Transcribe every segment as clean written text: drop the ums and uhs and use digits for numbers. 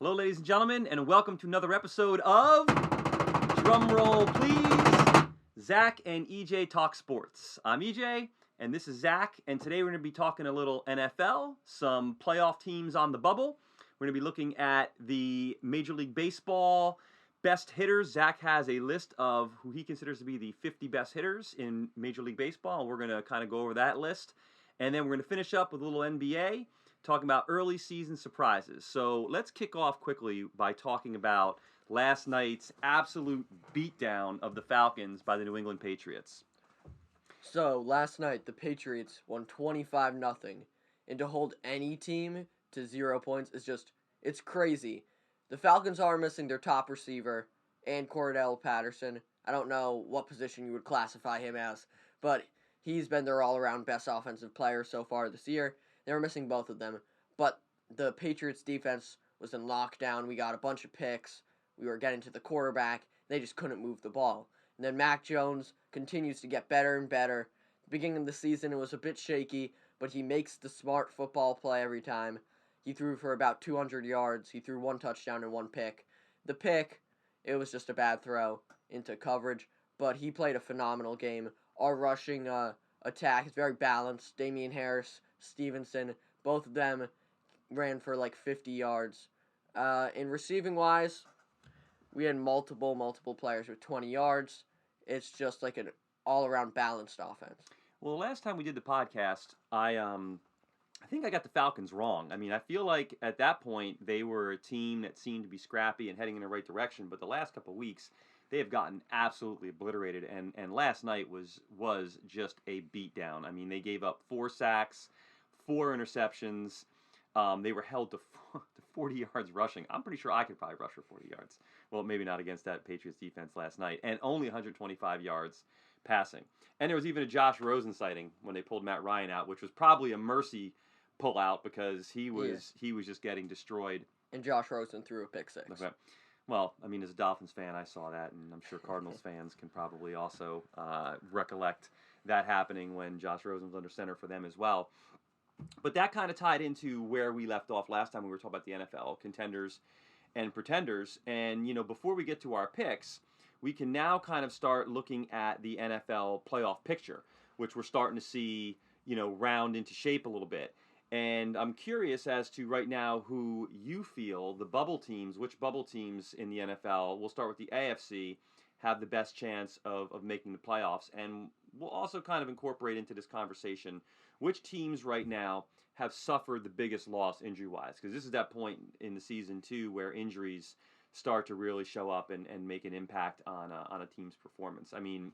Hello, ladies and gentlemen, and welcome to another episode of Drumroll Please, Zach and EJ Talk Sports. I'm EJ, and this is Zach, and today we're going to be talking a little NFL, some playoff teams on the bubble. We're going to be looking at the Major League Baseball best hitters. Zach has a list of who he considers to be the 50 best hitters in Major League Baseball, and we're going to kind of go over that list. And then we're going to finish up with a little NBA, talking about early season surprises. So let's kick off quickly by talking about last night's absolute beatdown of the Falcons by the New England Patriots. So last night the Patriots won 25-0, and to hold any team to 0 points it's crazy. The Falcons are missing their top receiver and Cordell Patterson. I don't know what position you would classify him as, but he's been their all-around best offensive player so far this year. They were missing both of them, but the Patriots defense was in lockdown. We got a bunch of picks. We were getting to the quarterback. They just couldn't move the ball. And then Mac Jones continues to get better and better. At the beginning of the season, it was a bit shaky, but he makes the smart football play every time. He threw for about 200 yards. He threw one touchdown and one pick. The pick, it was just a bad throw into coverage, but he played a phenomenal game. Our rushing attack is very balanced. Damian Harris, Stevenson, both of them ran for like 50 yards. In receiving wise, we had multiple players with 20 yards. It's just like an all-around balanced offense. Well, the last time we did the podcast, I think I got the Falcons wrong. I mean, I feel like at that point they were a team that seemed to be scrappy and heading in the right direction, but the last couple of weeks they have gotten absolutely obliterated, and last night was just a beatdown. I mean, they gave up 4 sacks, 4 interceptions. They were held to 40 yards rushing. I'm pretty sure I could probably rush for 40 yards. Well, maybe not against that Patriots defense last night, and only 125 yards passing. And there was even a Josh Rosen sighting when they pulled Matt Ryan out, which was probably a mercy pullout because he was just getting destroyed. And Josh Rosen threw a pick six. Okay. Well, I mean, as a Dolphins fan, I saw that, and I'm sure Cardinals fans can probably also recollect that happening when Josh Rosen was under center for them as well. But that kind of tied into where we left off last time we were talking about the NFL, contenders and pretenders. And, you know, before we get to our picks, we can now kind of start looking at the NFL playoff picture, which we're starting to see, you know, round into shape a little bit. And I'm curious as to right now who you feel the bubble teams, which bubble teams in the NFL, we'll start with the AFC, have the best chance of making the playoffs. And we'll also kind of incorporate into this conversation which teams right now have suffered the biggest loss injury-wise. Because this is that point in the season, too, where injuries start to really show up and make an impact on a team's performance. I mean,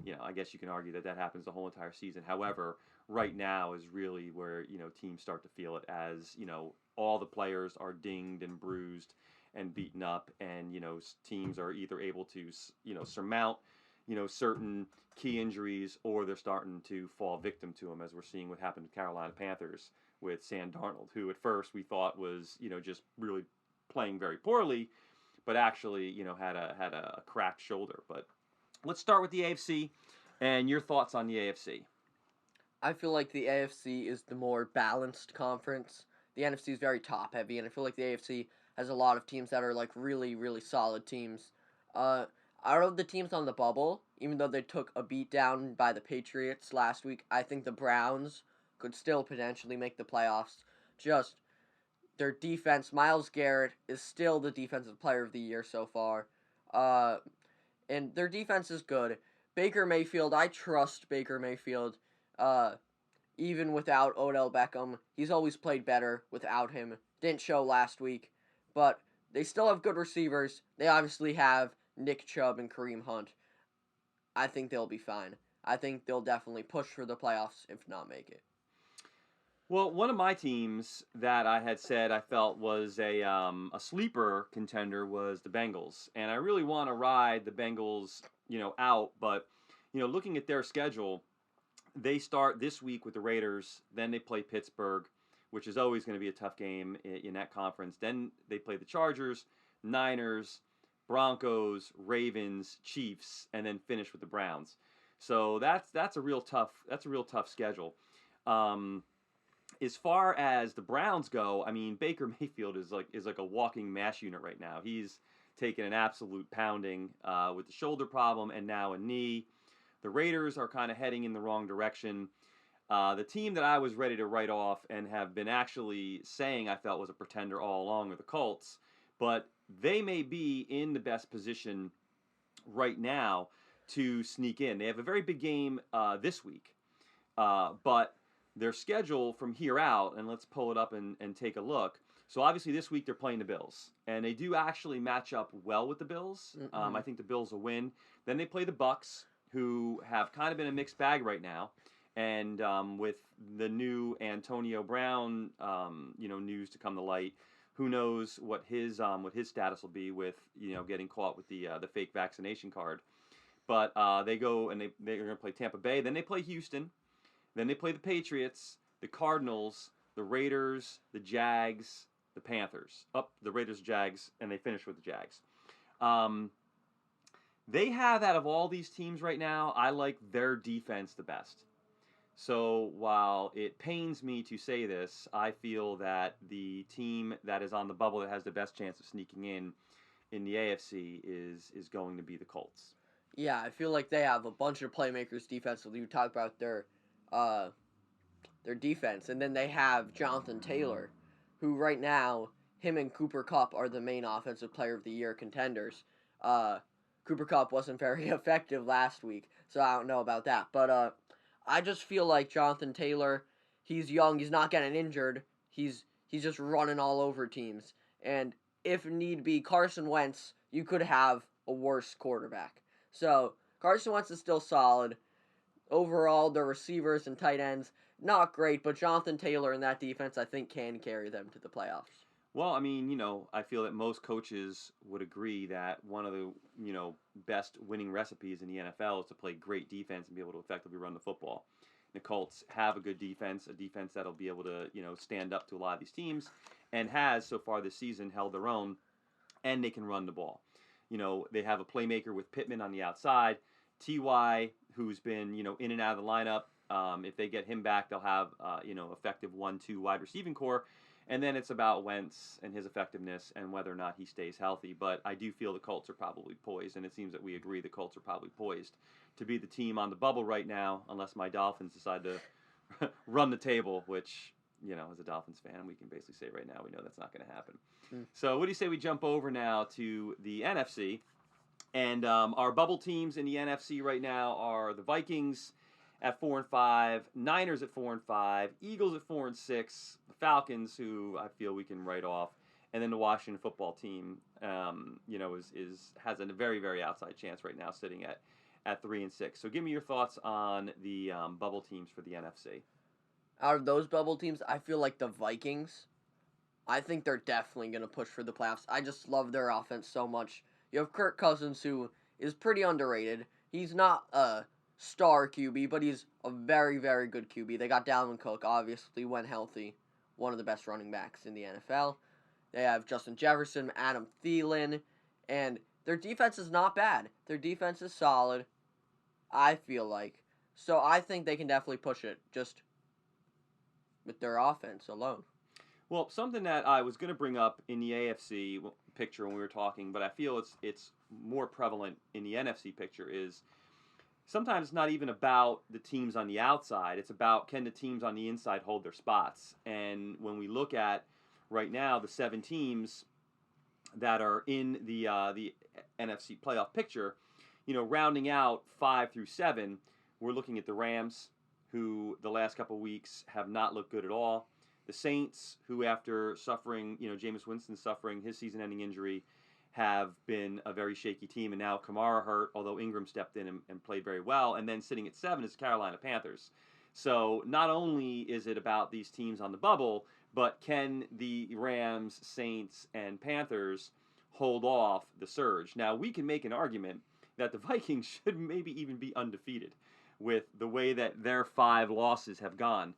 you know, I guess you can argue that happens the whole entire season. However, right now is really where, you know, teams start to feel it as, you know, all the players are dinged and bruised and beaten up, and, you know, teams are either able to, you know, surmount, you know, certain key injuries, or they're starting to fall victim to them, as we're seeing what happened to Carolina Panthers with Sam Darnold, who at first we thought was, you know, just really playing very poorly, but actually, you know, had a cracked shoulder. But let's start with the AFC, and your thoughts on the AFC. I feel like the AFC is the more balanced conference. The NFC is very top heavy, and I feel like the AFC has a lot of teams that are like really, really solid teams. Out of the teams on the bubble, even though they took a beat down by the Patriots last week, I think the Browns could still potentially make the playoffs. Just their defense, Myles Garrett is still the defensive player of the year so far. And their defense is good. Baker Mayfield, I trust Baker Mayfield. Even without Odell Beckham, he's always played better without him. Didn't show last week, but they still have good receivers. They obviously have Nick Chubb and Kareem Hunt. I think they'll be fine. I think they'll definitely push for the playoffs, if not make it. Well, one of my teams that I had said I felt was a sleeper contender was the Bengals, and I really want to ride the Bengals, you know, out. But, you know, looking at their schedule, they start this week with the Raiders, then they play Pittsburgh, which is always going to be a tough game in that conference. Then they play the Chargers, Niners, Broncos, Ravens, Chiefs, and then finish with the Browns. So that's a real tough schedule. as far as the Browns go, I mean, Baker Mayfield is like a walking mash unit right now. He's taken an absolute pounding with the shoulder problem and now a knee. The Raiders are kind of heading in the wrong direction. The team that I was ready to write off and have been actually saying I felt was a pretender all along are the Colts, but they may be in the best position right now to sneak in. They have a very big game this week, but their schedule from here out, and let's pull it up and take a look. So obviously this week they're playing the Bills, and they do actually match up well with the Bills. I think the Bills will win. Then they play the Bucks, who have kind of been a mixed bag right now. And with the new Antonio Brown, news to come to light, who knows what his status will be with getting caught with the fake vaccination card. But they go and they're going to play Tampa Bay. Then they play Houston. Then they play the Patriots, the Cardinals, the Raiders, the Jags, the Panthers. The Raiders, Jags, and they finish with the Jags. They have, out of all these teams right now, I like their defense the best. So while it pains me to say this, I feel that the team that is on the bubble that has the best chance of sneaking in the AFC is going to be the Colts. Yeah, I feel like they have a bunch of playmakers defensively. You talk about their defense, and then they have Jonathan Taylor, who right now, him and Cooper Kupp are the main offensive player of the year contenders. Cooper Kupp wasn't very effective last week, so I don't know about that. But I just feel like Jonathan Taylor, he's young, he's not getting injured, he's just running all over teams. And if need be, Carson Wentz, you could have a worse quarterback. So Carson Wentz is still solid. Overall, the receivers and tight ends, not great, but Jonathan Taylor and that defense, I think, can carry them to the playoffs. Well, I mean, I feel that most coaches would agree that one of the, best winning recipes in the NFL is to play great defense and be able to effectively run the football. The Colts have a good defense, a defense that'll be able to, stand up to a lot of these teams, and has so far this season held their own, and they can run the ball. They have a playmaker with Pittman on the outside, Ty, who's been, in and out of the lineup. If they get him back, they'll have, effective 1-2 wide receiving core. And then it's about Wentz and his effectiveness and whether or not he stays healthy. But I do feel the Colts are probably poised, and it seems that we agree the Colts are probably poised to be the team on the bubble right now, unless my Dolphins decide to run the table, which, as a Dolphins fan, we can basically say right now we know that's not going to happen. So what do you say we jump over now to the NFC? And our bubble teams in the NFC right now are the Vikings at 4-5, Niners at 4-5, Eagles at 4-6, the Falcons, who I feel we can write off, and then the Washington football team, has a very, very outside chance right now, sitting at 3-6. So give me your thoughts on the bubble teams for the NFC. Out of those bubble teams, I feel like the Vikings, I think they're definitely going to push for the playoffs. I just love their offense so much. You have Kirk Cousins, who is pretty underrated. He's not a star QB, but he's a very, very good QB. They got Dalvin Cook, obviously, when healthy, one of the best running backs in the NFL. They have Justin Jefferson, Adam Thielen, and their defense is not bad. Their defense is solid, I feel like. So I think they can definitely push it, just with their offense alone. Well, something that I was going to bring up in the AFC picture when we were talking, but I feel it's more prevalent in the NFC picture, is sometimes it's not even about the teams on the outside. It's about, can the teams on the inside hold their spots? And when we look at right now the 7 teams that are in the NFC playoff picture, rounding out 5 through 7, we're looking at the Rams, who the last couple of weeks have not looked good at all. The Saints, who after suffering, Jameis Winston suffering his season-ending injury, have been a very shaky team, and now Kamara hurt, although Ingram stepped in and played very well. And then sitting at 7 is Carolina Panthers. So not only is it about these teams on the bubble, but can the Rams, Saints, and Panthers hold off the surge? Now, we can make an argument that the Vikings should maybe even be undefeated with the way that their 5 losses have gone.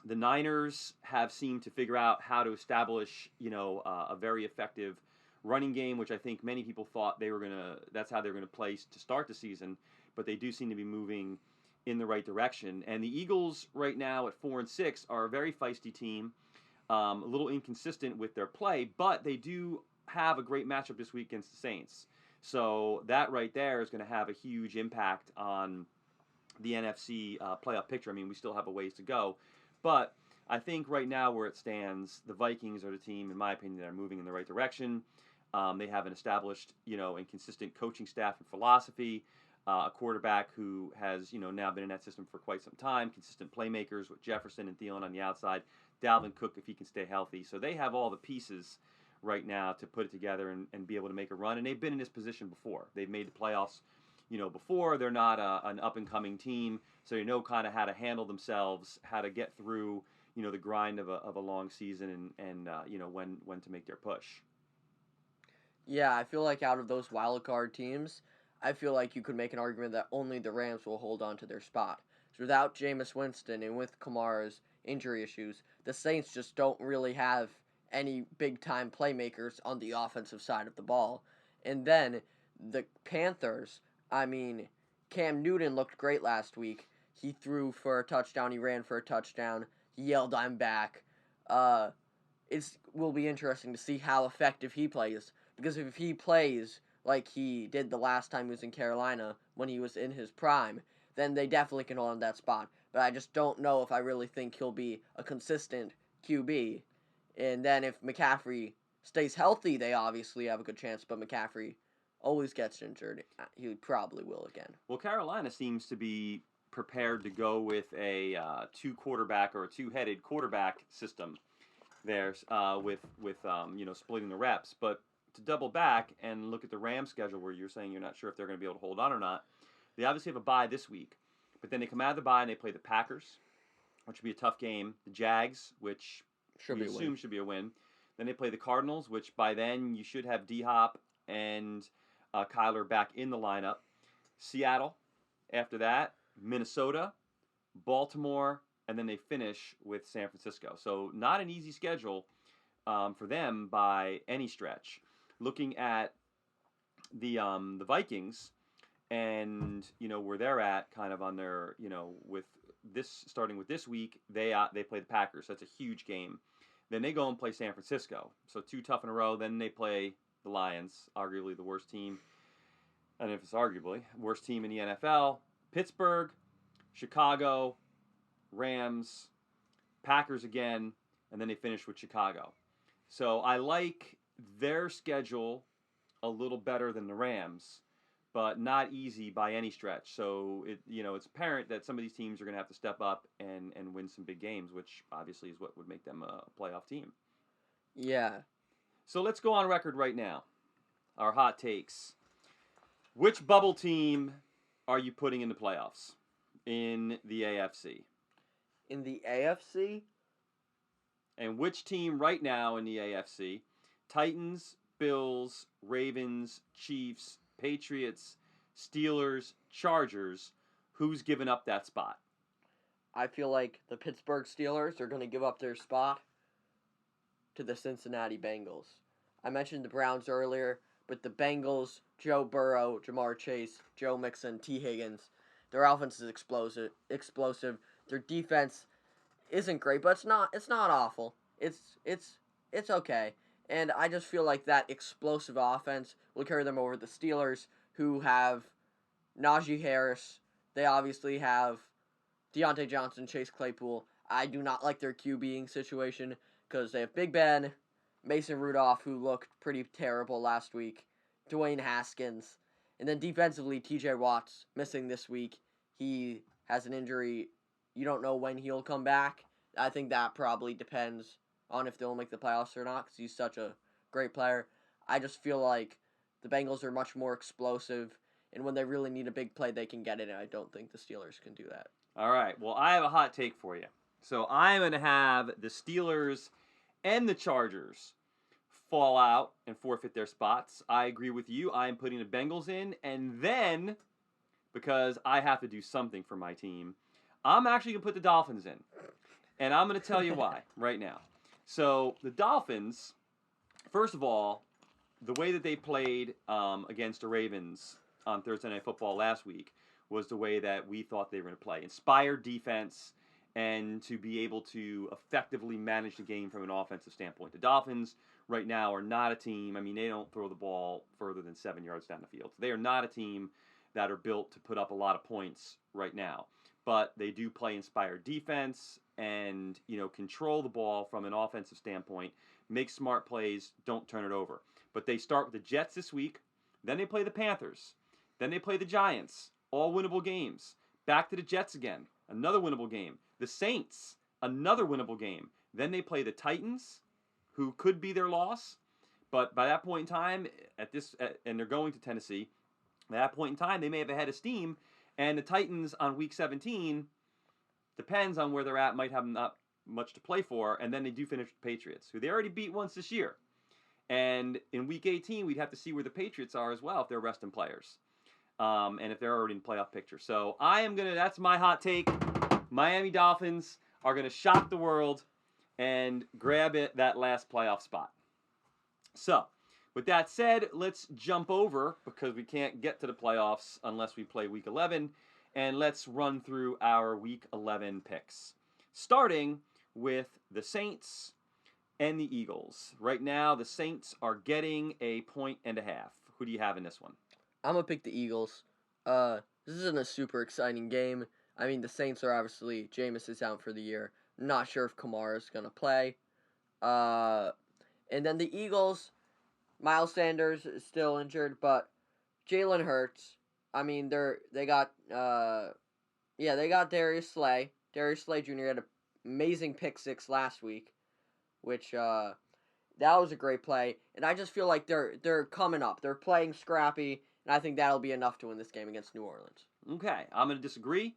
The Niners have seemed to figure out how to establish, a very effective running game, which I think many people thought that's how they were going to play to start the season, but they do seem to be moving in the right direction. And the Eagles right now at 4-6 are a very feisty team, a little inconsistent with their play, but they do have a great matchup this week against the Saints. So that right there is going to have a huge impact on the NFC playoff picture. I mean, we still have a ways to go, but I think right now where it stands, the Vikings are the team, in my opinion, that are moving in the right direction. They have an established, and consistent coaching staff and philosophy. A quarterback who has, now been in that system for quite some time. Consistent playmakers with Jefferson and Thielen on the outside. Dalvin Cook, if he can stay healthy. So they have all the pieces right now to put it together and be able to make a run. And they've been in this position before. They've made the playoffs, before. They're not an up-and-coming team. So they know kind of how to handle themselves, how to get through, the grind of a long season and when to make their push. Yeah, I feel like out of those wild card teams, I feel like you could make an argument that only the Rams will hold on to their spot. So without Jameis Winston and with Kamara's injury issues, the Saints just don't really have any big-time playmakers on the offensive side of the ball. And then the Panthers, I mean, Cam Newton looked great last week. He threw for a touchdown. He ran for a touchdown. He yelled, "I'm back." It will be interesting to see how effective he plays. Because if he plays like he did the last time he was in Carolina when he was in his prime, then they definitely can hold on that spot. But I just don't know if I really think he'll be a consistent QB. And then if McCaffrey stays healthy, they obviously have a good chance. But McCaffrey always gets injured. He probably will again. Well, Carolina seems to be prepared to go with a two-quarterback or a two-headed quarterback system there with splitting the reps. But to double back and look at the Rams schedule where you're saying you're not sure if they're going to be able to hold on or not, they obviously have a bye this week. But then they come out of the bye and they play the Packers, which would be a tough game. The Jags, which we assume should be a win. Then they play the Cardinals, which by then you should have D-Hop and Kyler back in the lineup. Seattle, after that, Minnesota, Baltimore, and then they finish with San Francisco. So not an easy schedule for them by any stretch. Looking at the Vikings and where they're at, kind of on their with this starting with this week, they play the Packers. That's a huge game. Then they go and play San Francisco. So 2 tough in a row. Then they play the Lions, arguably the worst team. And if it's arguably worst team in the NFL, Pittsburgh, Chicago, Rams, Packers again, and then they finish with Chicago. So I like their schedule a little better than the Rams, but not easy by any stretch. So it's apparent that some of these teams are going to have to step up and win some big games, which obviously is what would make them a playoff team. Yeah. So let's go on record right now. Our hot takes. Which bubble team are you putting in the playoffs in the AFC? In the AFC? And which team right now in the AFC? Titans, Bills, Ravens, Chiefs, Patriots, Steelers, Chargers. Who's given up that spot? I feel like the Pittsburgh Steelers are going to give up their spot to the Cincinnati Bengals. I mentioned the Browns earlier, but the Bengals, Joe Burrow, Jamar Chase, Joe Mixon, T. Higgins, their offense is explosive. Their defense isn't great, but it's not awful. It's okay. And I just feel like that explosive offense will carry them over the Steelers, who have Najee Harris. They obviously have Deontay Johnson, Chase Claypool. I do not like their QBing situation because they have Big Ben, Mason Rudolph, who looked pretty terrible last week, Dwayne Haskins, and then defensively, T.J. Watt's missing this week. He has an injury. You don't know when he'll come back. I think that probably depends on if they'll make the playoffs or not because he's such a great player. I just feel like the Bengals are much more explosive, and when they really need a big play, they can get it, and I don't think the Steelers can do that. All right, well, I have a hot take for you. So I'm going to have the Steelers and the Chargers fall out and forfeit their spots. I agree with you. I'm putting the Bengals in, and then, because I have to do something for my team, I'm actually going to put the Dolphins in. And I'm going to tell you why right now. So the Dolphins, first of all, the way that they played against the Ravens on Thursday Night Football last week was the way that we thought they were going to play. Inspired defense and to be able to effectively manage the game from an offensive standpoint. The Dolphins right now are not a team. I mean, they don't throw the ball further than 7 yards down the field. They are not a team that are built to put up a lot of points right now. But they do play inspired defense and, control the ball from an offensive standpoint, make smart plays, don't turn it over. But they start with the Jets this week, then they play the Panthers, then they play the Giants, all winnable games. Back to the Jets again, another winnable game. The Saints, another winnable game. Then they play the Titans, who could be their loss, but by that point in time, and they're going to Tennessee, at that point in time, they may have a head of steam, and the Titans on Week 17, depends on where they're at, might have not much to play for, and then they do finish the Patriots, who they already beat once this year. And in Week 18, we'd have to see where the Patriots are as well if they're resting players, and if they're already in the playoff picture. So that's my hot take. Miami Dolphins are going to shock the world and grab that last playoff spot. So, with that said, let's jump over, because we can't get to the playoffs unless we play Week 11, and let's run through our Week 11 picks. Starting with the Saints and the Eagles. Right now, the Saints are getting 1.5 points. Who do you have in this one? I'm going to pick the Eagles. This isn't a super exciting game. I mean, the Saints are obviously, Jameis is out for the year. I'm not sure if Kamara's going to play. And then the Eagles, Miles Sanders is still injured, but Jalen Hurts, I mean, they got Darius Slay. Darius Slay Jr. had an amazing pick six last week, which, that was a great play. And I just feel like they're coming up. They're playing scrappy, and I think that'll be enough to win this game against New Orleans. Okay, I'm going to disagree.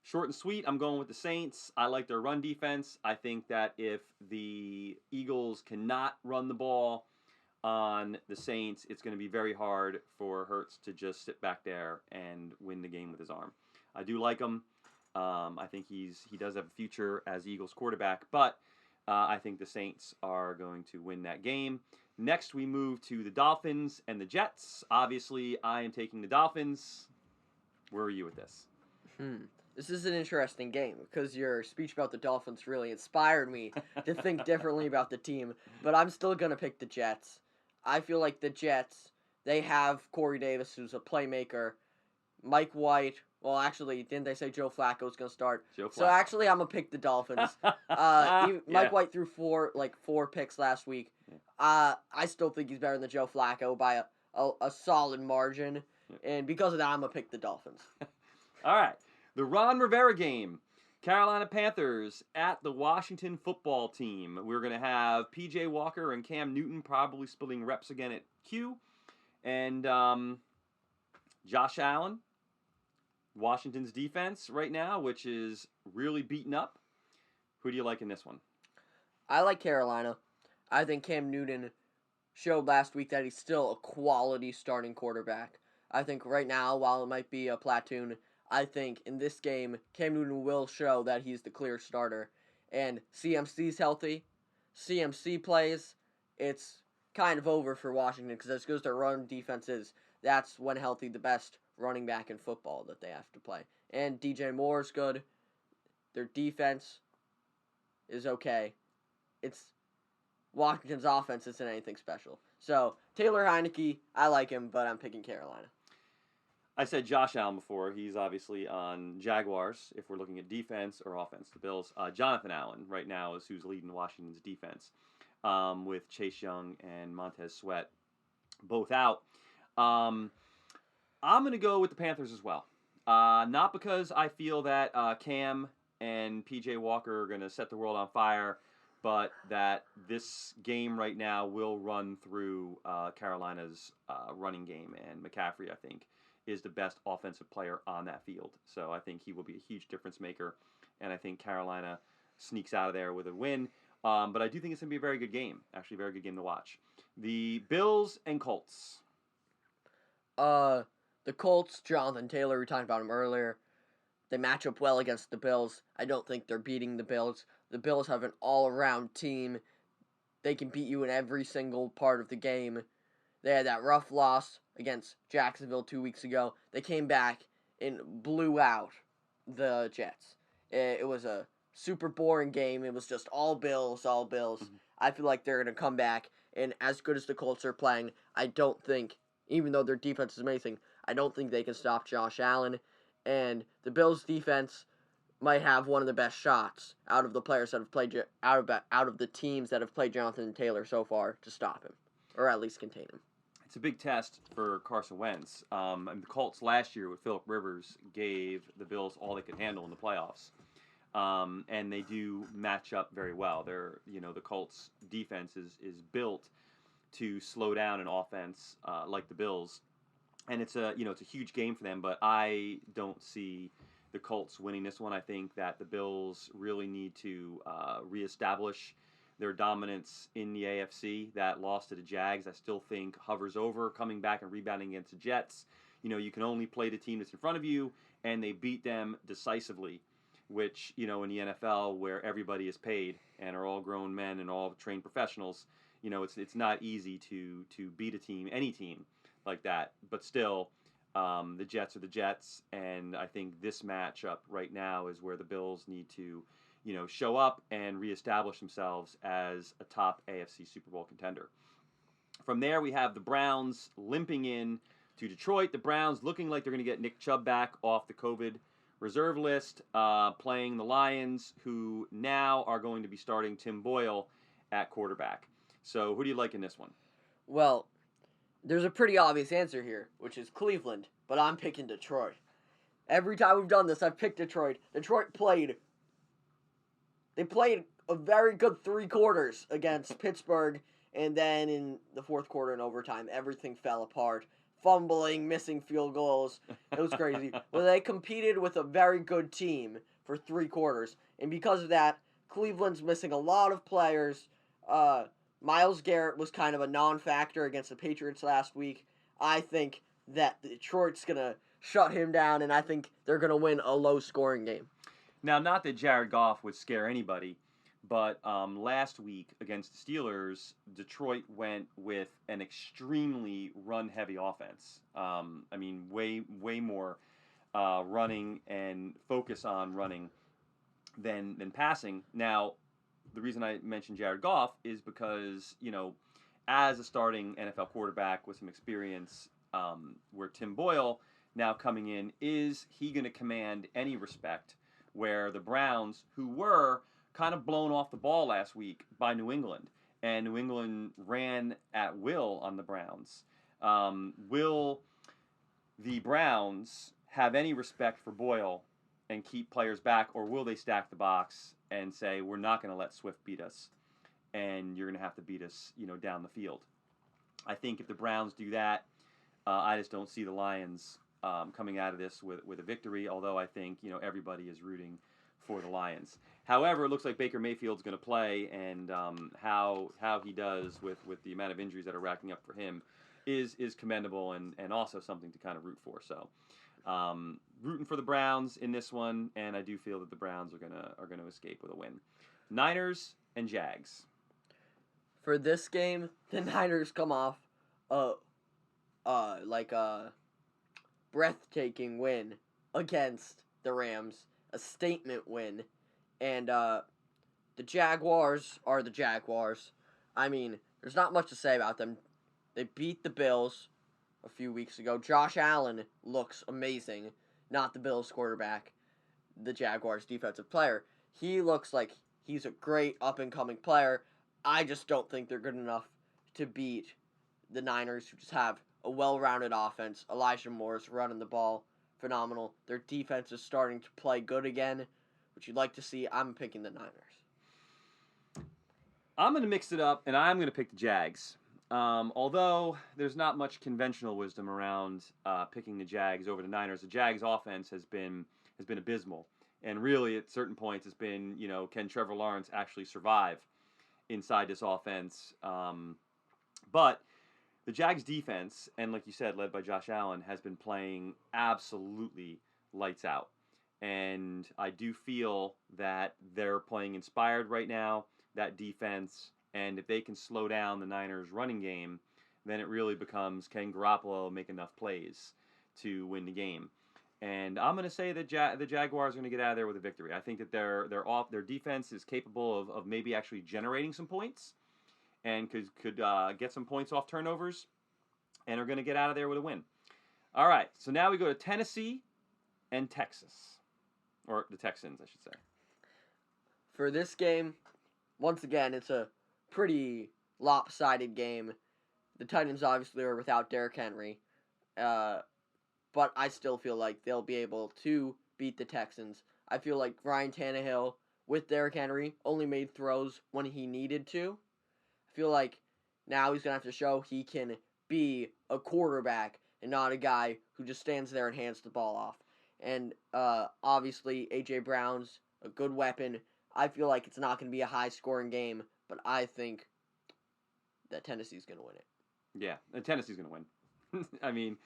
Short and sweet, I'm going with the Saints. I like their run defense. I think that if the Eagles cannot run the ball on the Saints, it's going to be very hard for Hurts to just sit back there and win the game with his arm. I do like him. I think he does have a future as Eagles quarterback, but I think the Saints are going to win that game. Next, we move to the Dolphins and the Jets. Obviously, I am taking the Dolphins. Where are you with this? This is an interesting game because your speech about the Dolphins really inspired me to think differently about the team, but I'm still going to pick the Jets. I feel like the Jets, they have Corey Davis, who's a playmaker, Mike White. Well, actually, didn't they say Joe Flacco was going to start? So actually, I'm going to pick the Dolphins. Mike White threw four picks last week. I still think he's better than Joe Flacco by a solid margin, and because of that, I'm going to pick the Dolphins. All right. The Ron Rivera game, Carolina Panthers at the Washington football team. We're going to have P.J. Walker and Cam Newton probably splitting reps again at Q. And Josh Allen, Washington's defense right now, which is really beaten up. Who do you like in this one? I like Carolina. I think Cam Newton showed last week that he's still a quality starting quarterback. I think right now, while it might be a platoon, I think in this game, Cam Newton will show that he's the clear starter. And CMC's healthy. CMC plays. It's kind of over for Washington because as good as their run defense is, that's when healthy the best running back in football that they have to play. And DJ Moore's good. Their defense is okay. It's Washington's offense isn't anything special. So Taylor Heineke, I like him, but I'm picking Carolina. I said Josh Allen before. He's obviously on Jaguars, if we're looking at defense or offense. The Bills. Jonathan Allen right now is who's leading Washington's defense, with Chase Young and Montez Sweat both out. I'm going to go with the Panthers as well. Not because I feel that Cam and P.J. Walker are going to set the world on fire, but that this game right now will run through Carolina's running game, and McCaffrey, I think, is the best offensive player on that field. So I think he will be a huge difference maker, and I think Carolina sneaks out of there with a win. But I do think it's going to be a very good game. Actually, a very good game to watch. The Bills and Colts. The Colts, Jonathan Taylor, we talked about him earlier. They match up well against the Bills. I don't think they're beating the Bills. The Bills have an all-around team. They can beat you in every single part of the game. They had that rough loss against Jacksonville 2 weeks ago. They came back and blew out the Jets. It was a super boring game. It was just all Bills, all Bills. Mhm. I feel like they're going to come back, and as good as the Colts are playing, I don't think, even though their defense is amazing, I don't think they can stop Josh Allen. And the Bills' defense might have one of the best shots out of the players that have played out of the teams that have played Jonathan Taylor so far to stop him, or at least contain him. It's a big test for Carson Wentz. And the Colts last year with Phillip Rivers gave the Bills all they could handle in the playoffs. And they do match up very well. The Colts defense is built to slow down an offense like the Bills, and it's a huge game for them. But I don't see the Colts winning this one. I think that the Bills really need to reestablish their dominance in the AFC. That loss to the Jags, I still think, hovers over, coming back and rebounding against the Jets. You can only play the team that's in front of you, and they beat them decisively, which, in the NFL, where everybody is paid and are all grown men and all trained professionals, it's not easy to beat a team, any team like that. But still, the Jets are the Jets, and I think this matchup right now is where the Bills need to, show up and reestablish themselves as a top AFC Super Bowl contender. From there, we have the Browns limping in to Detroit. The Browns looking like they're going to get Nick Chubb back off the COVID reserve list, playing the Lions, who now are going to be starting Tim Boyle at quarterback. So who do you like in this one? Well, there's a pretty obvious answer here, which is Cleveland, but I'm picking Detroit. Every time we've done this, I've picked Detroit. They played a very good 3 quarters against Pittsburgh, and then in the 4th quarter and overtime, everything fell apart. Fumbling, missing field goals. It was crazy. But they competed with a very good team for 3 quarters, and because of that, Cleveland's missing a lot of players. Myles Garrett was kind of a non-factor against the Patriots last week. I think that Detroit's going to shut him down, and I think they're going to win a low-scoring game. Now, not that Jared Goff would scare anybody, but last week against the Steelers, Detroit went with an extremely run-heavy offense. Way more running and focus on running than passing. Now, the reason I mentioned Jared Goff is because, as a starting NFL quarterback with some experience, where Tim Boyle now coming in, is he going to command any respect? Where the Browns, who were kind of blown off the ball last week by New England, and New England ran at will on the Browns. Will the Browns have any respect for Boyle and keep players back, or will they stack the box and say, we're not going to let Swift beat us, and you're going to have to beat us, down the field? I think if the Browns do that, I just don't see the Lions coming out of this with a victory, although I think, everybody is rooting for the Lions. However, it looks like Baker Mayfield's going to play, and how he does with the amount of injuries that are racking up for him is commendable, and also something to kind of root for. So, rooting for the Browns in this one, and I do feel that the Browns are gonna escape with a win. Niners and Jags. For this game, the Niners come off a breathtaking win against the Rams, a statement win, and the Jaguars are the Jaguars. I mean, there's not much to say about them. They beat the Bills a few weeks ago. Josh Allen looks amazing, not the Bills quarterback, the Jaguars defensive player. He looks like he's a great up-and-coming player. I just don't think they're good enough to beat the Niners, who just have a well-rounded offense. Elijah Moore's running the ball phenomenal. Their defense is starting to play good again, which you'd like to see. I'm picking the Niners. I'm going to mix it up, and I'm going to pick the Jags. Although there's not much conventional wisdom around picking the Jags over the Niners, the Jags offense has been abysmal, and really at certain points it's been, can Trevor Lawrence actually survive inside this offense? But the Jags defense, and like you said, led by Josh Allen, has been playing absolutely lights out, and I do feel that they're playing inspired right now, that defense. And if they can slow down the Niners' running game, then it really becomes, can Garoppolo make enough plays to win the game? And I'm going to say that the Jaguars are going to get out of there with a victory. I think that their defense is capable of maybe actually generating some points and could get some points off turnovers, and are going to get out of there with a win. All right, so now we go to Tennessee and Texas, or the Texans, I should say. For this game, once again, it's a pretty lopsided game. The Titans obviously are without Derrick Henry, but I still feel like they'll be able to beat the Texans. I feel like Ryan Tannehill, with Derrick Henry, only made throws when he needed to. I feel like now he's going to have to show he can be a quarterback and not a guy who just stands there and hands the ball off. And obviously, A.J. Brown's a good weapon. I feel like it's not going to be a high-scoring game, but I think that Tennessee's going to win it. Yeah, Tennessee's going to win. I mean,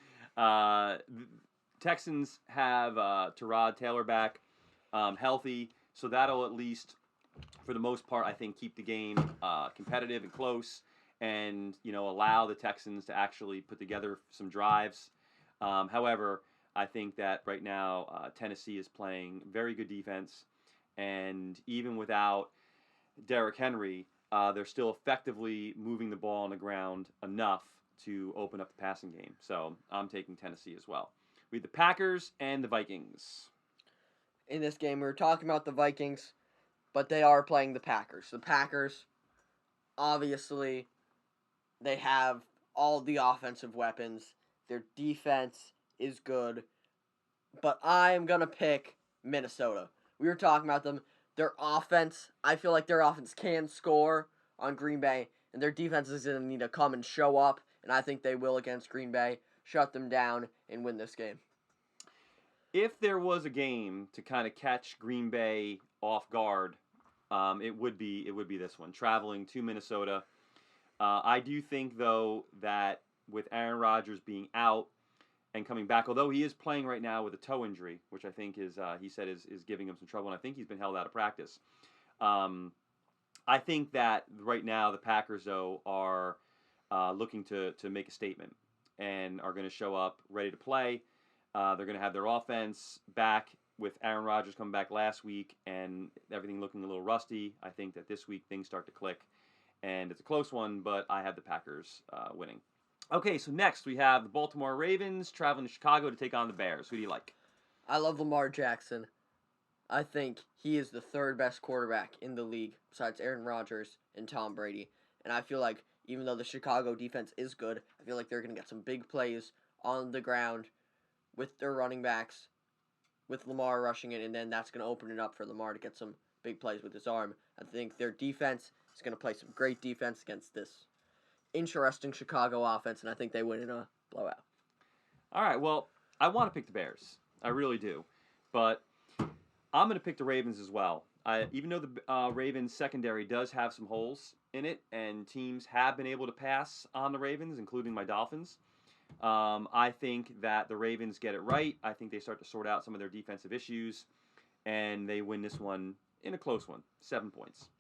Texans have Tyrod Taylor back healthy, so that'll at least, for the most part, I think, keep the game competitive and close, and allow the Texans to actually put together some drives. However, I think that right now Tennessee is playing very good defense, and even without Derrick Henry, they're still effectively moving the ball on the ground enough to open up the passing game. So I'm taking Tennessee as well. We have the Packers and the Vikings. In this game, we were talking about the Vikings, but they are playing the Packers. The Packers, obviously, they have all the offensive weapons. Their defense is good. But I am going to pick Minnesota. We were talking about them. Their offense, I feel like their offense can score on Green Bay, and their defense is going to need to come and show up, and I think they will against Green Bay, shut them down, and win this game. If there was a game to kind of catch Green Bay off guard, it would be this one, traveling to Minnesota. I do think, though, that with Aaron Rodgers being out and coming back, although he is playing right now with a toe injury, which I think is giving him some trouble, and I think he's been held out of practice. I think that right now the Packers, though, are looking to make a statement and are going to show up ready to play. They're going to have their offense back with Aaron Rodgers coming back last week and everything looking a little rusty. I think that this week things start to click, and it's a close one, but I have the Packers winning. Okay, so next we have the Baltimore Ravens traveling to Chicago to take on the Bears. Who do you like? I love Lamar Jackson. I think he is the third best quarterback in the league besides Aaron Rodgers and Tom Brady. And I feel like even though the Chicago defense is good, I feel like they're going to get some big plays on the ground with their running backs, with Lamar rushing it, and then that's going to open it up for Lamar to get some big plays with his arm. I think their defense is going to play some great defense against this interesting Chicago offense, and I think they win in a blowout. All right, well, I want to pick the Bears. I really do. But I'm going to pick the Ravens as well. Even though the Ravens secondary does have some holes in it, and teams have been able to pass on the Ravens, including my Dolphins, I think that the Ravens get it right. I think they start to sort out some of their defensive issues, and they win this one in a close one, 7 points.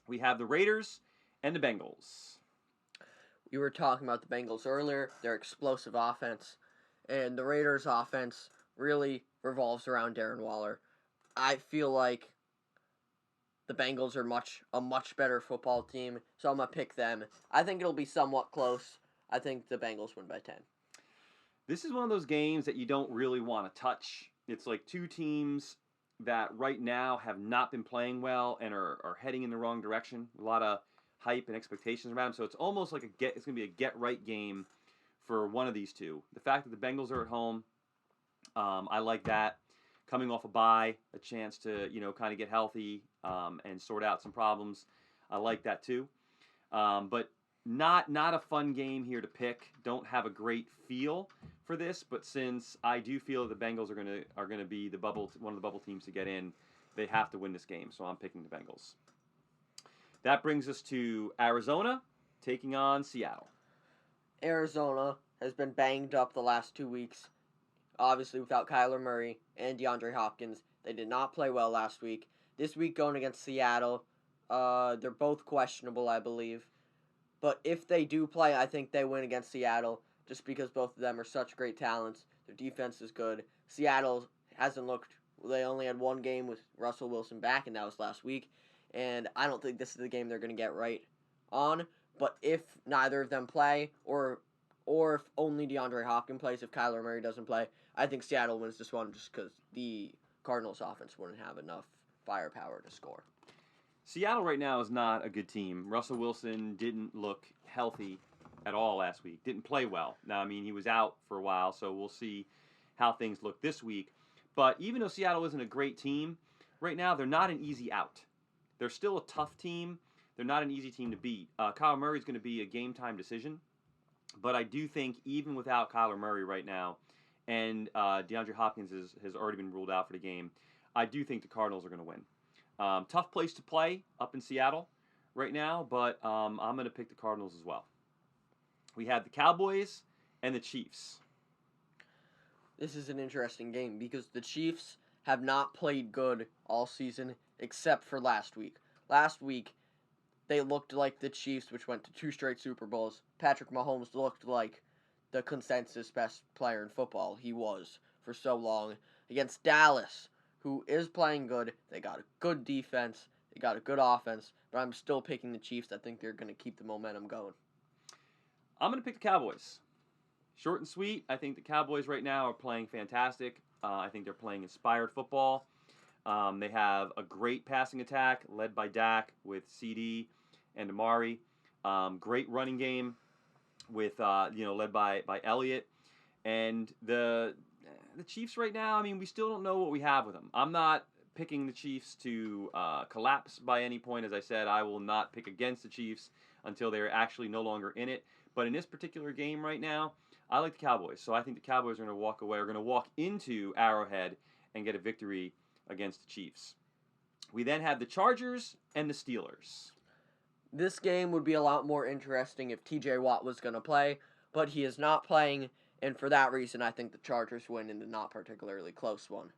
We have the Raiders and the Bengals. We were talking about the Bengals earlier, their explosive offense, and the Raiders' offense really revolves around Darren Waller. I feel like the Bengals are a much better football team, so I'm going to pick them. I think it'll be somewhat close. I think the Bengals win by 10. This is one of those games that you don't really want to touch. It's like two teams that right now have not been playing well and are heading in the wrong direction. A lot of hype and expectations around them. So it's almost like it's going to be a get-right game for one of these two. The fact that the Bengals are at home, I like that. Coming off a bye, a chance to kind of get healthy and sort out some problems. I like that too. But not a fun game here to pick. Don't have a great feel for this, but since I do feel that the Bengals are going to be one of the bubble teams to get in, they have to win this game. So I'm picking the Bengals. That brings us to Arizona taking on Seattle. Arizona has been banged up the last 2 weeks. Obviously, without Kyler Murray and DeAndre Hopkins, they did not play well last week. This week going against Seattle, they're both questionable, I believe. But if they do play, I think they win against Seattle. just because both of them are such great talents. Their defense is good. Seattle hasn't looked. They only had one game with Russell Wilson back, and that was last week. And I don't think this is the game they're going to get right on. But if neither of them play, or if only DeAndre Hopkins plays, if Kyler Murray doesn't play, I think Seattle wins this one just because the Cardinals' offense wouldn't have enough firepower to score. Seattle right now is not a good team. Russell Wilson didn't look healthy at all last week. Didn't play well. Now, I mean, he was out for a while, so we'll see how things look this week. But even though Seattle isn't a great team, right now they're not an easy out. They're still a tough team. They're not an easy team to beat. Kyler Murray is going to be a game-time decision. But I do think even without Kyler Murray right now, and DeAndre Hopkins has already been ruled out for the game, I do think the Cardinals are going to win. Tough place to play up in Seattle right now, but I'm going to pick the Cardinals as well. We have the Cowboys and the Chiefs. This is an interesting game because the Chiefs have not played good all season except for last week. Last week, they looked like the Chiefs, which went to 2 straight Super Bowls. Patrick Mahomes looked like the consensus best player in football. He was for so long. Against Dallas, who is playing good. They got a good defense. They got a good offense. But I'm still picking the Chiefs. I think they're going to keep the momentum going. I'm going to pick the Cowboys. Short and sweet. I think the Cowboys right now are playing fantastic. I think they're playing inspired football. They have a great passing attack led by Dak with CD and Amari. Great running game with led by Elliott. And the Chiefs right now, I mean, we still don't know what we have with them. I'm not picking the Chiefs to collapse by any point. As I said, I will not pick against the Chiefs until they're actually no longer in it. But in this particular game right now, I like the Cowboys. So I think the Cowboys are going to walk away, are going to walk into Arrowhead and get a victory against the Chiefs. We then have the Chargers and the Steelers. This game would be a lot more interesting if TJ Watt was going to play, but he is not playing, and for that reason, I think the Chargers win in the not particularly close one.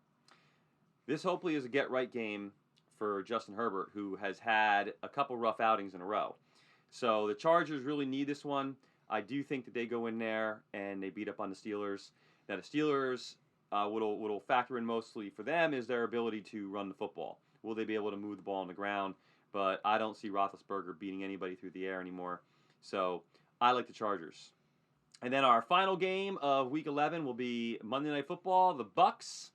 This hopefully is a get-right game for Justin Herbert, who has had a couple rough outings in a row. So the Chargers really need this one. I do think that they go in there and they beat up on the Steelers. Now the Steelers, what'll factor in mostly for them is their ability to run the football. Will they be able to move the ball on the ground? But I don't see Roethlisberger beating anybody through the air anymore. So I like the Chargers. And then our final game of Week 11 will be Monday Night Football, the Bucks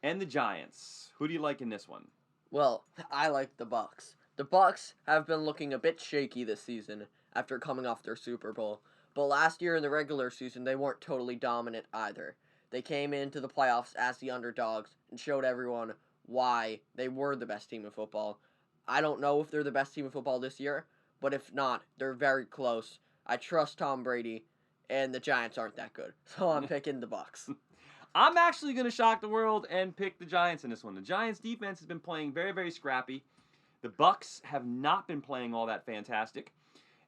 and the Giants. Who do you like in this one? Well, I like the Bucks. The Bucks have been looking a bit shaky this season after coming off their Super Bowl. But last year in the regular season, they weren't totally dominant either. They came into the playoffs as the underdogs and showed everyone why they were the best team in football. I don't know if they're the best team in football this year, but if not, they're very close. I trust Tom Brady, and the Giants aren't that good. So I'm picking the Bucks. I'm actually going to shock the world and pick the Giants in this one. The Giants' defense has been playing very, very scrappy. The Bucks have not been playing all that fantastic.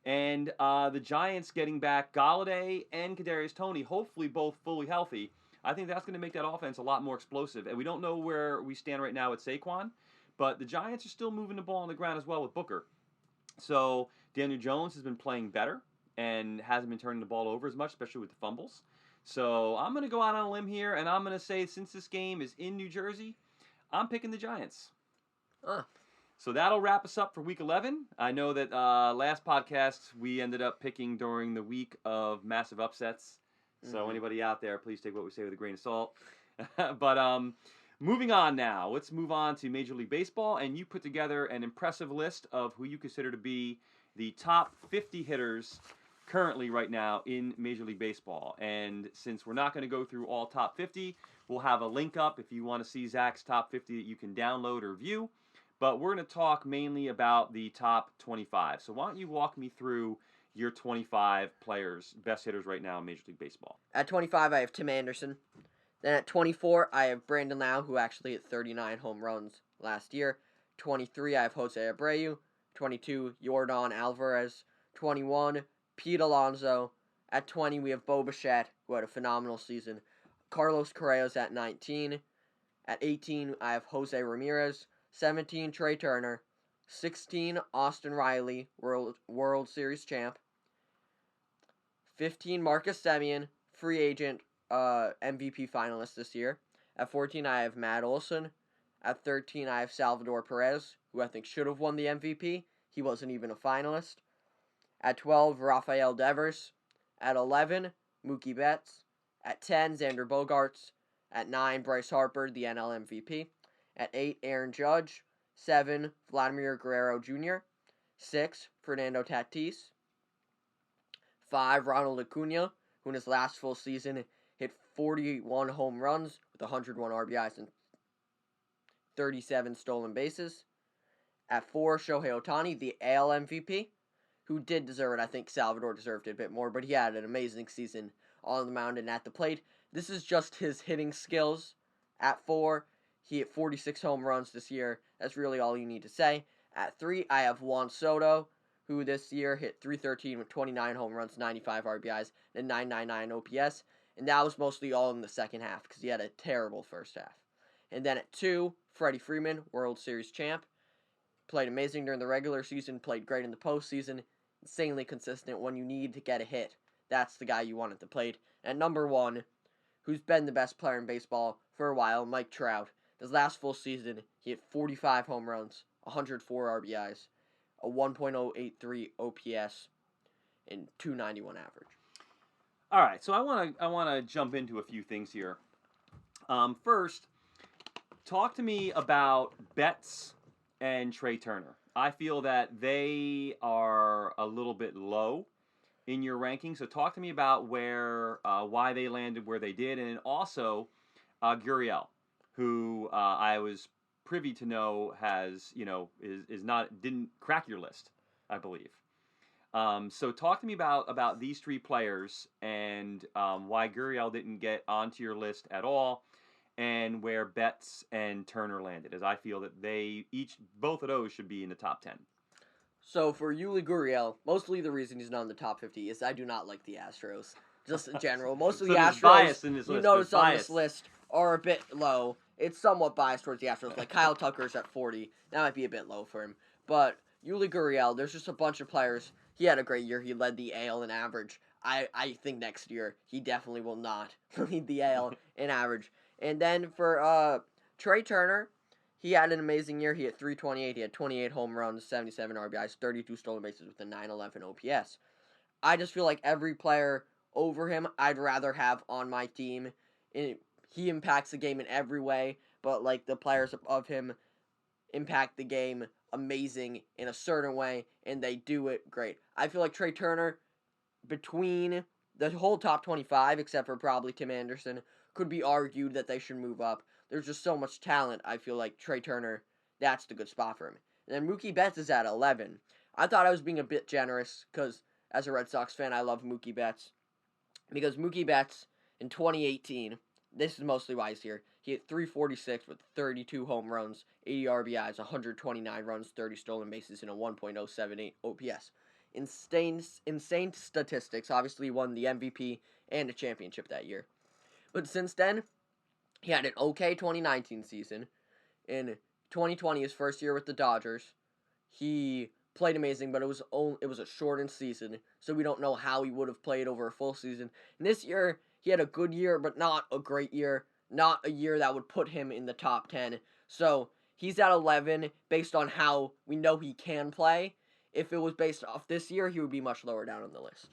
And the Giants getting back Galladay and Kadarius Toney, hopefully both fully healthy. I think that's going to make that offense a lot more explosive. And we don't know where we stand right now with Saquon, but the Giants are still moving the ball on the ground as well with Booker. So Daniel Jones has been playing better and hasn't been turning the ball over as much, especially with the fumbles. So I'm going to go out on a limb here, and I'm going to say since this game is in New Jersey, I'm picking the Giants. So that'll wrap us up for Week 11. I know that last podcast we ended up picking during the week of massive upsets. So anybody out there, please take what we say with a grain of salt. But moving on now, let's move on to Major League Baseball. And you put together an impressive list of who you consider to be the top 50 hitters currently right now in Major League Baseball. And since we're not going to go through all top 50, we'll have a link up if you want to see Zach's top 50 that you can download or view. But we're going to talk mainly about the top 25. So why don't you walk me through your 25 players, best hitters right now in Major League Baseball? At 25, I have Tim Anderson. Then at 24, I have Brandon Lau, who actually hit 39 home runs last year. 23, I have Jose Abreu. 22, Yordan Alvarez. 21, Pete Alonso. At 20, we have Bo Bichette, who had a phenomenal season. Carlos Correa's at 19. At 18, I have Jose Ramirez. 17, Trey Turner. 16, Austin Riley, World Series champ. 15, Marcus Semien, free agent MVP finalist this year. At 14, I have Matt Olson. At 13, I have Salvador Perez, who I think should have won the MVP. He wasn't even a finalist. At 12, Rafael Devers. At 11, Mookie Betts. At 10, Xander Bogaerts. At 9, Bryce Harper, the NL MVP. At 8, Aaron Judge. 7, Vladimir Guerrero Jr. 6, Fernando Tatis. 5, Ronald Acuna, who in his last full season hit 41 home runs with 101 RBIs and 37 stolen bases. At 4, Shohei Ohtani, the AL MVP, who did deserve it. I think Salvador deserved it a bit more, but he had an amazing season on the mound and at the plate. This is just his hitting skills. At 4, he hit 46 home runs this year. That's really all you need to say. At 3, I have Juan Soto, who this year hit .313 with 29 home runs, 95 RBIs, and 999 OPS. And that was mostly all in the second half because he had a terrible first half. And then at 2, Freddie Freeman, World Series champ. Played amazing during the regular season, played great in the postseason, insanely consistent when you need to get a hit. That's the guy you want at the plate. And number 1, who's been the best player in baseball for a while, Mike Trout. His last full season, he hit 45 home runs, 104 RBIs, a 1.083 OPS, and 291 average. All right, so I want to jump into a few things here. First, talk to me about Betts and Trey Turner. I feel that they are a little bit low in your ranking. So talk to me about why they landed where they did, and also Gurriel, who I was privy to know didn't crack your list, I believe. So talk to me about these 3 players and why Gurriel didn't get onto your list at all, and where Betts and Turner landed, as I feel that both of those should be in the top 10. So for Yuli Gurriel, mostly the reason he's not in the top 50 is I do not like the Astros. Just in general. Most of the Astros you notice on this list are a bit low. It's somewhat biased towards the Astros. Like Kyle Tucker's at 40. That might be a bit low for him. But Yuli Gurriel, there's just a bunch of players. He had a great year. He led the AL in average. I think next year he definitely will not lead the AL in average. And then for Trey Turner, he had an amazing year. He hit .328. He had 28 home runs, 77 RBIs, 32 stolen bases with a .911 OPS. I just feel like every player over him I'd rather have on my team. He impacts the game in every way, but like the players of him impact the game amazing in a certain way, and they do it great. I feel like Trey Turner, between the whole top 25, except for probably Tim Anderson, could be argued that they should move up. There's just so much talent. I feel like Trey Turner, that's the good spot for him. And then Mookie Betts is at 11. I thought I was being a bit generous because as a Red Sox fan, I love Mookie Betts. Because Mookie Betts in 2018, this is mostly why he's here, he hit .346 with 32 home runs, 80 RBIs, 129 runs, 30 stolen bases, and a 1.078 OPS. Insane statistics. Obviously, he won the MVP and a championship that year. But since then, he had an okay 2019 season. In 2020, his first year with the Dodgers, he played amazing, but it was a shortened season, so we don't know how he would have played over a full season. And this year, he had a good year, but not a great year. Not a year that would put him in the top 10. So he's at 11 based on how we know he can play. If it was based off this year, he would be much lower down on the list.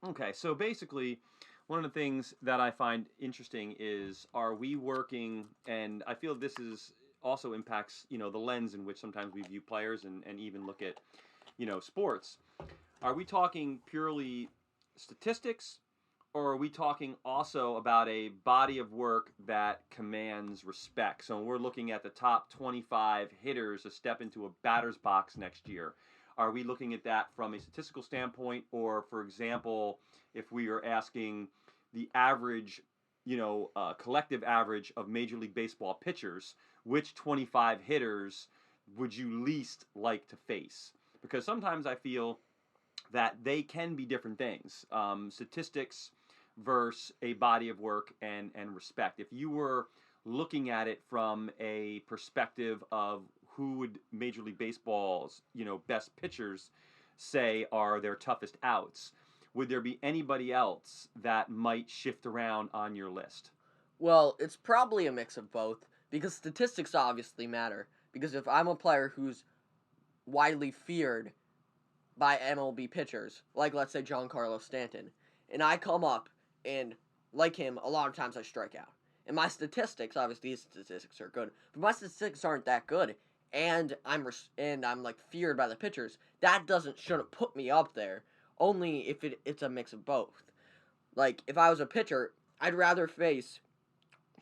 Okay, so basically, one of the things that I find interesting is, are we working, and I feel this is also impacts, the lens in which sometimes we view players and even look at, sports. Are we talking purely statistics, or are we talking also about a body of work that commands respect? So when we're looking at the top 25 hitters to step into a batter's box next year, are we looking at that from a statistical standpoint, or, for example, if we are asking the average, collective average of Major League Baseball pitchers, which 25 hitters would you least like to face? Because sometimes I feel that they can be different things. Statistics versus a body of work and respect. If you were looking at it from a perspective of who would Major League Baseball's, best pitchers say are their toughest outs, would there be anybody else that might shift around on your list? Well, it's probably a mix of both because statistics obviously matter. Because if I'm a player who's widely feared by MLB pitchers, like let's say Giancarlo Stanton, and I come up and like him, a lot of times I strike out. And my statistics, obviously his statistics are good, but my statistics aren't that good, and I'm like feared by the pitchers. That shouldn't put me up there. Only if it's a mix of both. Like if I was a pitcher, I'd rather face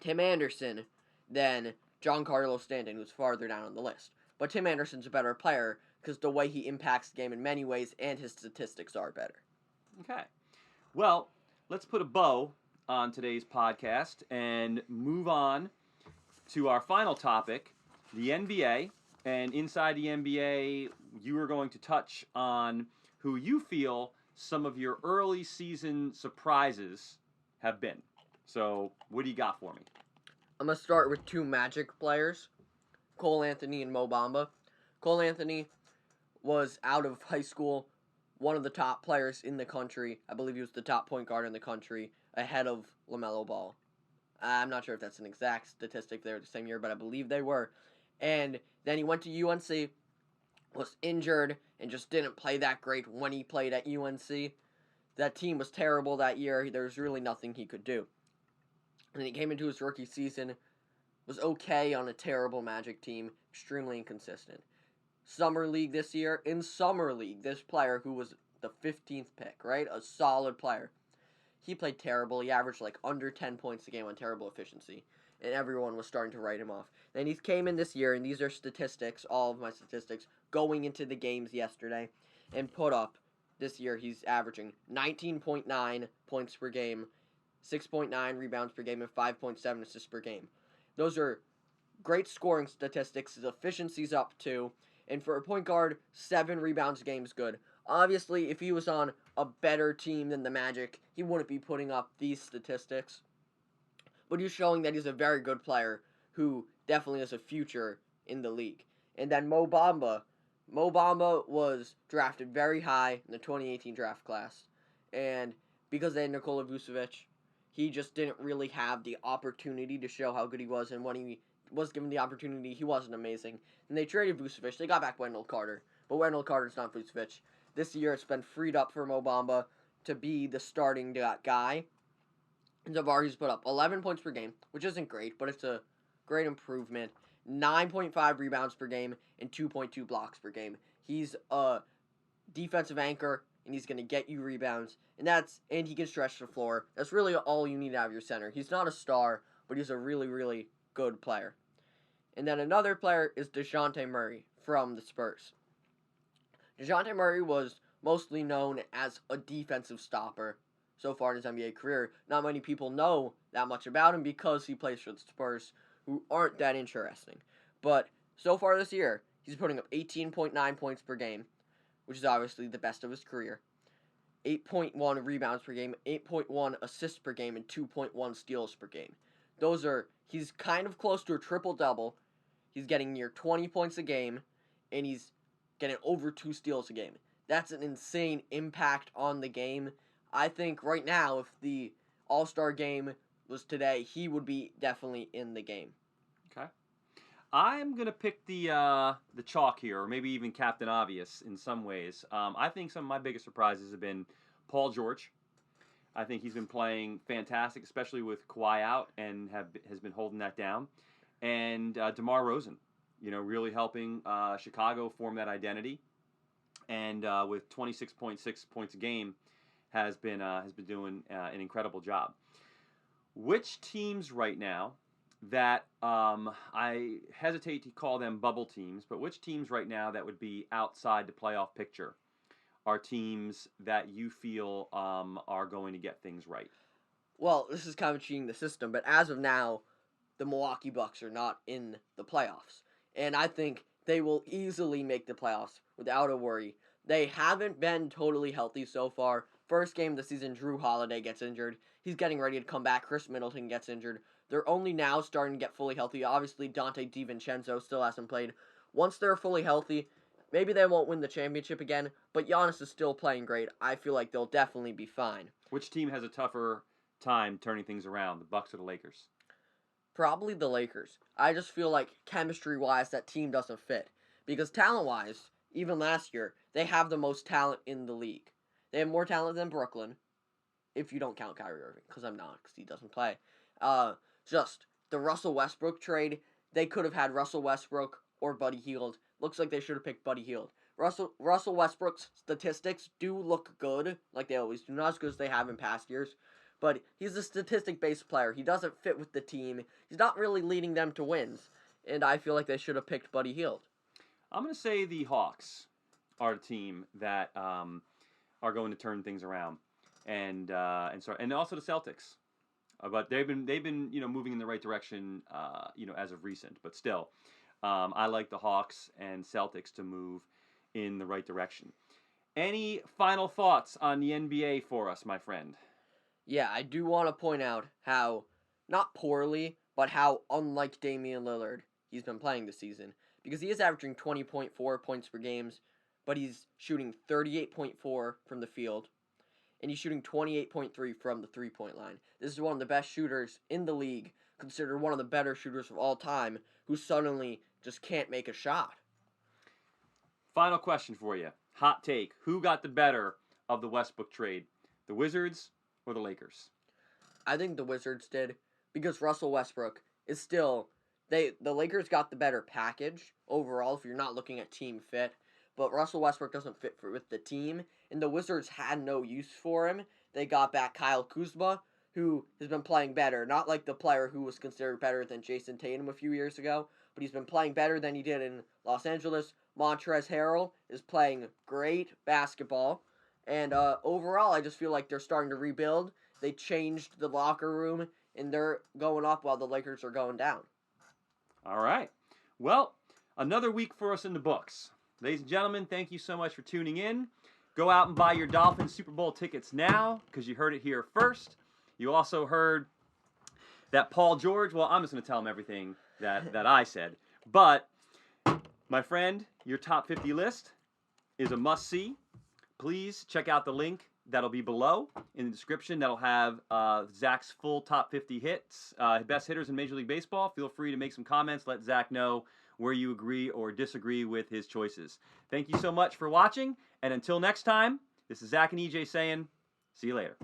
Tim Anderson than Giancarlo Stanton, who's farther down on the list. But Tim Anderson's a better player because the way he impacts the game in many ways and his statistics are better. Okay. Well, let's put a bow on today's podcast and move on to our final topic, the NBA. And inside the NBA, you are going to touch on who you feel some of your early season surprises have been. So, what do you got for me? I'm going to start with two Magic players, Cole Anthony and Mo Bamba. Cole Anthony was out of high school, one of the top players in the country. I believe he was the top point guard in the country, ahead of LaMelo Ball. I'm not sure if that's an exact statistic. They were the same year, but I believe they were. And then he went to UNC, was injured, and just didn't play that great when he played at UNC. That team was terrible that year. There was really nothing he could do. And then he came into his rookie season, was okay on a terrible Magic team, extremely inconsistent. Summer League this year, in Summer League, this player who was the 15th pick, right? A solid player. He played terrible. He averaged like under 10 points a game on terrible efficiency. And everyone was starting to write him off. Then he came in this year, and these are statistics, all of my statistics, going into the games yesterday, and put up, this year he's averaging 19.9 points per game, 6.9 rebounds per game, and 5.7 assists per game. Those are great scoring statistics. His efficiency's up too. And for a point guard, 7 rebounds a game is good. Obviously, if he was on a better team than the Magic, he wouldn't be putting up these statistics. But he's showing that he's a very good player who definitely has a future in the league. And then Mo Bamba. Mo Bamba was drafted very high in the 2018 draft class. And because they had Nikola Vucevic, he just didn't really have the opportunity to show how good he was. And when he was given the opportunity, he wasn't amazing. And they traded Vucevic. They got back Wendell Carter. But Wendell Carter's not Vucevic. This year it's been freed up for Mo Bamba to be the starting guy. And so far he's put up 11 points per game, which isn't great, but it's a great improvement. 9.5 rebounds per game and 2.2 blocks per game. He's a defensive anchor, and he's going to get you rebounds. And he can stretch the floor. That's really all you need out of your center. He's not a star, but he's a really, really good player. And then another player is Deshante Murray from the Spurs. Deshante Murray was mostly known as a defensive stopper so far in his NBA career. Not many people know that much about him because he plays for the Spurs, who aren't that interesting. But so far this year, he's putting up 18.9 points per game, which is obviously the best of his career. 8.1 rebounds per game, 8.1 assists per game, and 2.1 steals per game. He's kind of close to a triple-double. He's getting near 20 points a game, and he's getting over 2 steals a game. That's an insane impact on the game. I think right now, if the All-Star game was today, he would be definitely in the game. Okay. I'm going to pick the chalk here, or maybe even Captain Obvious in some ways. I think some of my biggest surprises have been Paul George. I think he's been playing fantastic, especially with Kawhi out, and has been holding that down. And DeMar DeRozan, really helping Chicago form that identity. And with 26.6 points a game, has been doing an incredible job. Which teams right now that I hesitate to call them bubble teams, but which teams right now that would be outside the playoff picture are teams that you feel are going to get things right? Well, this is kind of cheating the system, but as of now, the Milwaukee Bucks are not in the playoffs. And I think they will easily make the playoffs without a worry. They haven't been totally healthy so far. First game of the season, Drew Holiday gets injured. He's getting ready to come back. Chris Middleton gets injured. They're only now starting to get fully healthy. Obviously, Dante DiVincenzo still hasn't played. Once they're fully healthy, Maybe they won't win the championship again, but Giannis is still playing great. I feel like they'll definitely be fine. Which team has a tougher time turning things around, the Bucks or the Lakers? Probably the Lakers. I just feel like chemistry-wise, that team doesn't fit. Because talent-wise, even last year, they have the most talent in the league. They have more talent than Brooklyn, if you don't count Kyrie Irving, because I'm not, because he doesn't play. Just the Russell Westbrook trade, they could have had Russell Westbrook or Buddy Hield. Looks like they should have picked Buddy Hield. Russell Westbrook's statistics do look good, like they always do, not as good as they have in past years. But he's a statistic-based player. He doesn't fit with the team. He's not really leading them to wins. And I feel like they should have picked Buddy Hield. I'm going to say the Hawks are the team that are going to turn things around, and also the Celtics. But they've been moving in the right direction as of recent. But still, I like the Hawks and Celtics to move in the right direction. Any final thoughts on the NBA for us, my friend? Yeah, I do want to point out how, not poorly, but how unlike Damian Lillard he's been playing this season. Because he is averaging 20.4 points per game, but he's shooting 38.4 from the field, and he's shooting 28.3 from the three-point line. This is one of the best shooters in the league, considered one of the better shooters of all time, who suddenly just can't make a shot. Final question for you. Hot take. Who got the better of the Westbrook trade? The Wizards or the Lakers? I think the Wizards did, because Russell Westbrook is still... The Lakers got the better package overall if you're not looking at team fit, but Russell Westbrook doesn't fit with the team, and the Wizards had no use for him. They got back Kyle Kuzma, who has been playing better, not like the player who was considered better than Jason Tatum a few years ago, but he's been playing better than he did in Los Angeles. Montrezl Harrell is playing great basketball, and overall I just feel like they're starting to rebuild. They changed the locker room, and they're going up while the Lakers are going down. All right. Well, another week for us in the books. Ladies and gentlemen, thank you so much for tuning in. Go out and buy your Dolphins Super Bowl tickets now, because you heard it here first. You also heard that Paul George, well, I'm just going to tell him everything that I said. But, my friend, your top 50 list is a must-see. Please check out the link that'll be below in the description. That'll have Zach's full top 50 hits, best hitters in Major League Baseball. Feel free to make some comments. Let Zach know where you agree or disagree with his choices. Thank you so much for watching. And until next time, this is Zach and EJ saying, see you later.